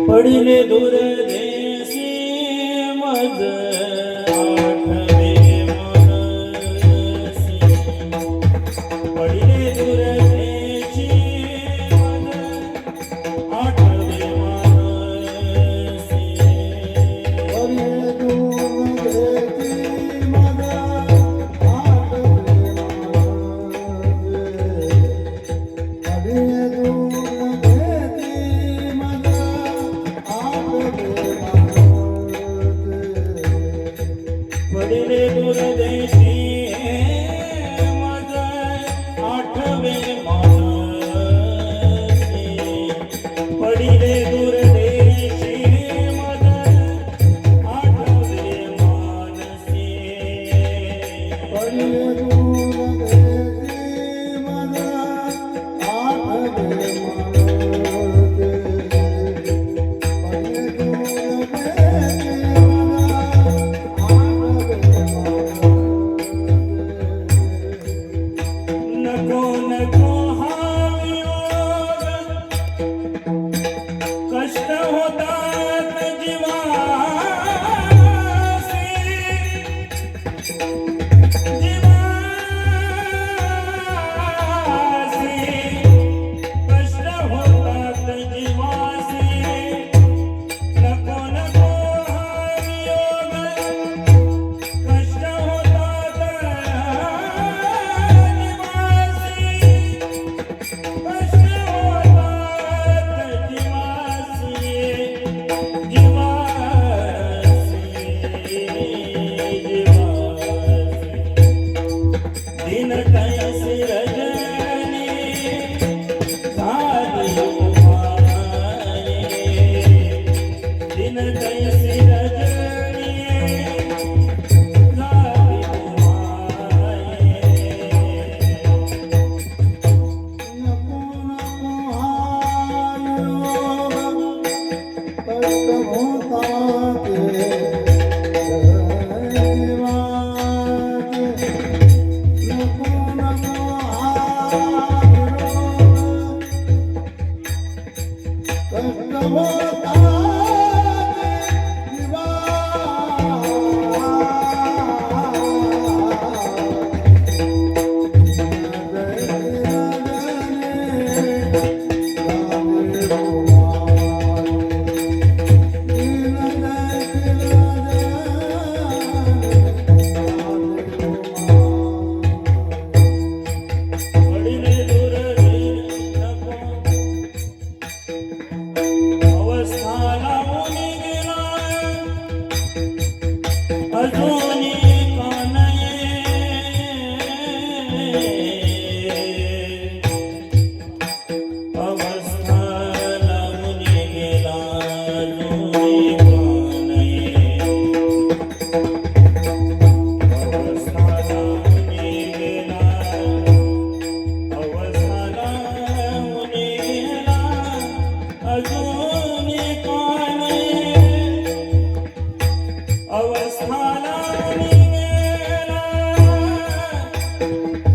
पडिले दूर देशी मज आठवे मनसी पडिले दूर देशी मज आठवे मनसी पडिले दूर देशी मज आठवे मनसी पडिले दूर पडिले दूर देशी मज आठवे मनसी पडिले दूर देशी मज आठवे मनसी पडिले दूर देशी मज आठवे मनसी अजूनी कानये अवस्था लावून गेला अजूनी कानये अवस्था लावून गेला अवस्था लावून गेला अजूनी कानये अवस्थाला निघेला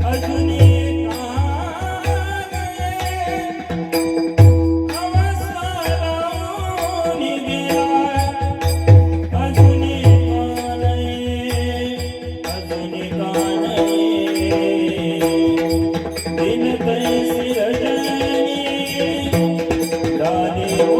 अजूनी कानये अवस्थाला निघेला अजूनी कानये दिन तैसी रजनी रानी हो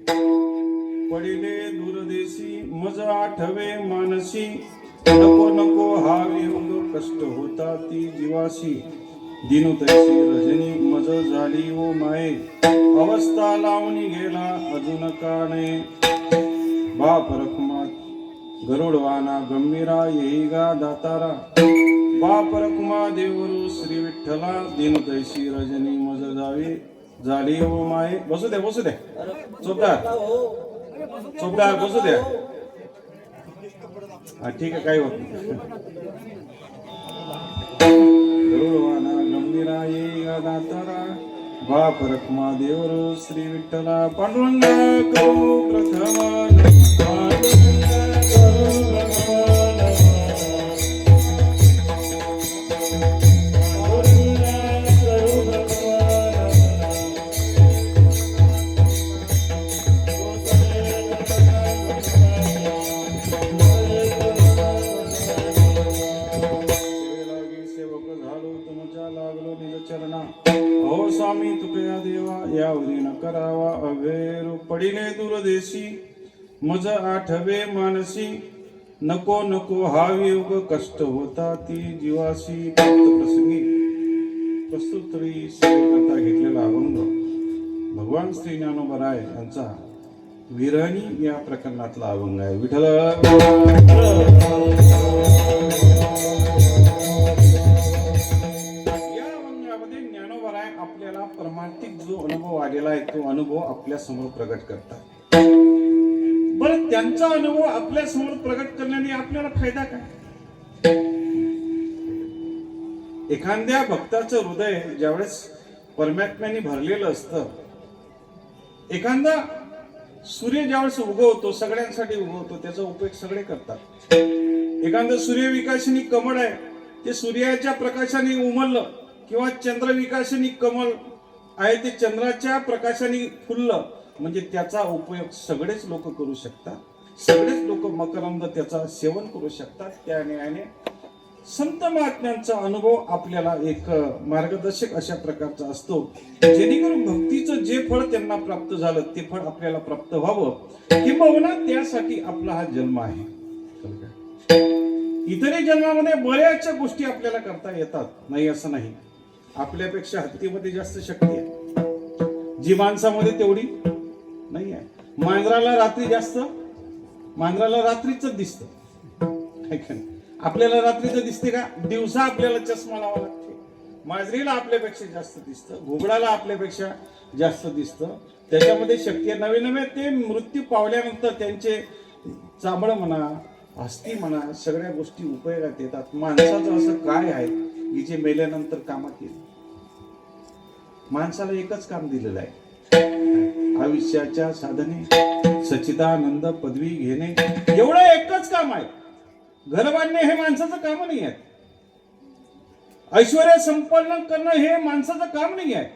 पडिले दूरदेशी मज आठवे मानसी नको नको हा वियोग कष्ट होता ती जीवाशी दिनू तैसी रजनी मज झाली ओ माये अवस्था लावणी गेला अजून काणे बाप रखुमात गरुडवाना गंभीरा येई गा दातारा बाप रखुमा देवरू श्री विठ्ठला दिनू तैसी रजनी मज जावी झाली ओ माये बसू द्या चोपदार बसू द्या हा ठीक आहे काही होत नाही गरुडवाना गंभीरा येई गा दातारा बाप रखुमा देवरू श्री विठ्ठला पांडुरंग करू प्रथम हो स्वामी तुकया देवा यावरी न करावा अवेरू पडिले दूरदेशी मज आठवे मानसी नको नको हा वियोग कष्ट होता ती जीवाशी प्रसंगी प्रस्तुतरी करता घेतलेला अभंग भगवान श्री ज्ञानोबराय यांचा विरहणी या प्रकरणातला अभंग आहे. विठ्ठल आपल्याला परमार्थिक जो अनुभव आलेला आहे तो अनुभव आपल्या समोर प्रगट करतात. बरं त्यांचा अनुभव आपल्या समोर प्रगट करण्याने आपल्याला फायदा काय? एखाद्या भक्ताचं हृदय ज्यावेळेस परमात्म्याने भरलेलं असतं, एखादा सूर्य ज्यावेळेस उगवतो सगळ्यांसाठी उगवतो त्याचा उपयोग सगळे करतात. एखादं सूर्यविकासिनी कमळ आहे ते सूर्याच्या प्रकाशाने उमललं किंवा चंद्रविकासिनी कमल आहे ते चंद्राच्या प्रकाशाने फुललं म्हणजे त्याचा उपयोग सगळेच लोक करू शकतात. सगळेच लोक मकरंद त्याचा सेवन करू शकतात. त्या न्यायाने संत महात्म्यांचा अनुभव आपल्याला एक मार्गदर्शक अशा प्रकारचा असतो जेणेकरून भक्तीचं जे फळ त्यांना प्राप्त झालं ते फळ आपल्याला प्राप्त व्हावं किंबहुना त्यासाठी आपला हा जन्म आहे. इतरही जन्मामध्ये बऱ्याचशा गोष्टी आपल्याला करता येतात, नाही असं नाही. आपल्यापेक्षा हत्तीमध्ये जास्त शक्ती आहे जी माणसामध्ये तेवढी नाही आहे. मांजराला रात्रीच दिसतं. आपल्याला रात्रीचं दिसते का? दिवसा आपल्याला चष्मा लावा लागते. मांजरीला आपल्यापेक्षा जास्त दिसतं, घुबडाला आपल्यापेक्षा जास्त दिसतं. त्याच्यामध्ये शक्ती नवे नवे ते मृत्यू पावल्यानंतर त्यांचे चामडं म्हणा अस्थी म्हणा सगळ्या गोष्टी उपयोगात येतात. माणसाचं असं काय आहे की जे मेल्यानंतर कामात येईल? माणसाला एकच काम दिलेलं आहे, आयुष्याच्या साधने सच्चिदानंद पदवी घेणे, एवढं एकच काम आहे. घर बांधणे हे माणसाचं काम नाही आहे. ऐश्वर्य संपन्न करणं हे माणसाचं काम नाही आहे.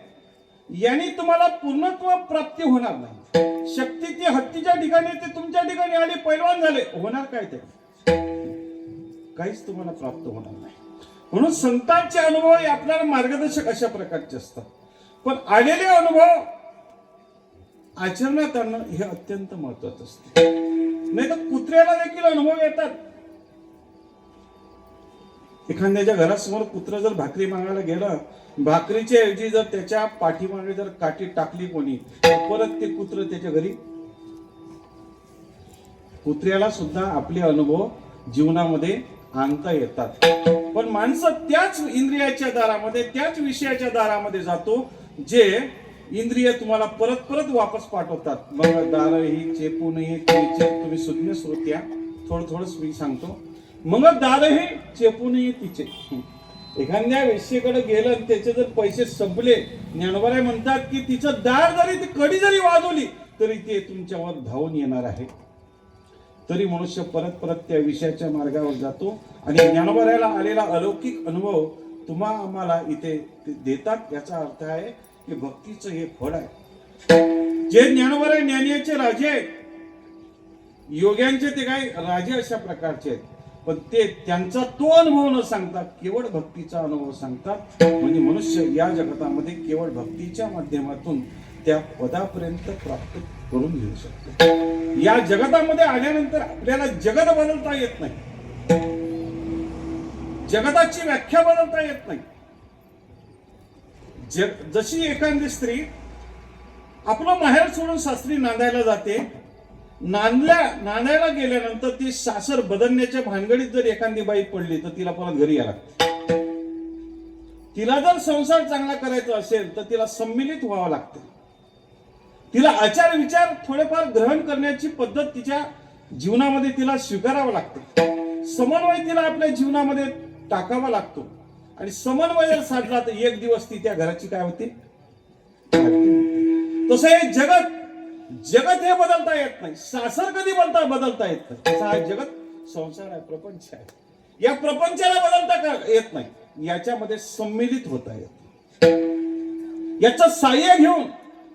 याने तुम्हाला पूर्णत्व प्राप्ती होणार नाही. शक्ती ती हत्तीच्या ठिकाणी ते तुमच्या ठिकाणी आले, पैलवान झाले, होणार काय? ते काहीच तुम्हाला प्राप्त होणार नाही. म्हणून संतांचे अनुभव हे आपल्याला मार्गदर्शक अशा प्रकारचे असतात. पण आलेले अनुभव आचरणात आणणं हे अत्यंत महत्वाचं असतं. नाही तर कुत्र्याला देखील अनुभव येतात. एखाद्याच्या घरासमोर कुत्र जर भाकरी मागायला गेलं, भाकरीच्या ऐवजी जर त्याच्या पाठीमागे जर काठी टाकली कोणी तर परत ते कुत्र त्याच्या घरी. कुत्र्याला सुद्धा आपले अनुभव जीवनामध्ये आणता येतात. पण माणसं त्याच इंद्रियाच्या दारामध्ये त्याच विषयाच्या दारामध्ये जातो जे इंद्रिय तुम्हाला परत परत वापस पाठवतात. मग दार ही चेपू नये तुम्ही सुज्ञ श्रोत्या थोडं मी सांगतो. मग दार हे चेपू नये तिचे. एखाद्या वेश्येकडे गेलं आणि त्याचे जर पैसे संपले, ज्ञानोबराय म्हणतात की तिचं दार जरी ती कडी जरी वाजवली तरी ते तुमच्यावर धावून येणार आहे. तरी मनुष्य परत परत त्या विषयाच्या मार्गावर जातो आणि ज्ञानोबरायला आलेला अलौकिक अनुभव तुम्हा आम्हाला इथे देतात. याचा अर्थ आहे की भक्तीचं हे फळ आहे. जे ज्ञानोबराय ज्ञानीचे राजे आहेत, योग्यांचे ते काही राजे अशा प्रकारचे आहेत, पण ते त्यांचा तो अनुभव न सांगता केवळ भक्तीचा अनुभव सांगतात. म्हणजे मनुष्य या जगतामध्ये केवळ भक्तीच्या माध्यमातून त्या पदापर्यंत प्राप्त करून घेऊ शकतो. या जगतामध्ये आल्यानंतर आपल्याला जगत बदलता येत नाही, जगताची व्याख्या बदलता येत नाही. जशी एखादी स्त्री आपलं माहेर सोडून सासरी नांदायला जाते, नांदायला गेल्यानंतर ती सासर बदलण्याच्या भानगडीत जर एखादी बाई पडली तर तिला परत घरी यायला लागते. तिला जर संसार चांगला करायचा असेल तर तिला सम्मिलित व्हावं लागतं. तिला आचार विचार थोडेफार ग्रहण करण्याची पद्धत तिच्या जीवनामध्ये तिला स्वीकारावं लागतं. समन्वय तिला आपल्या जीवनामध्ये टाकावा लागतो आणि समन्वय जर साधला तर एक दिवस ती त्या घराची काय होते. तसं हे जगत हे बदलता येत नाही. सासर कधी बदलता येत नाही. तसा हा जगत संसार आहे, प्रपंच आहे. या प्रपंचाला बदलता येत नाही. याच्यामध्ये सम्मिलित होता येत. याचं साह्य घेऊन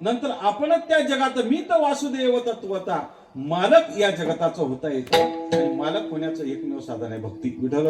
नंतर आपणच त्या जगात मी तर वासुदेव तत्वता मालक या जगताचं होता येतं. आणि मालक होण्याचं एकमेव साधन आहे भक्ती. विठ्ठल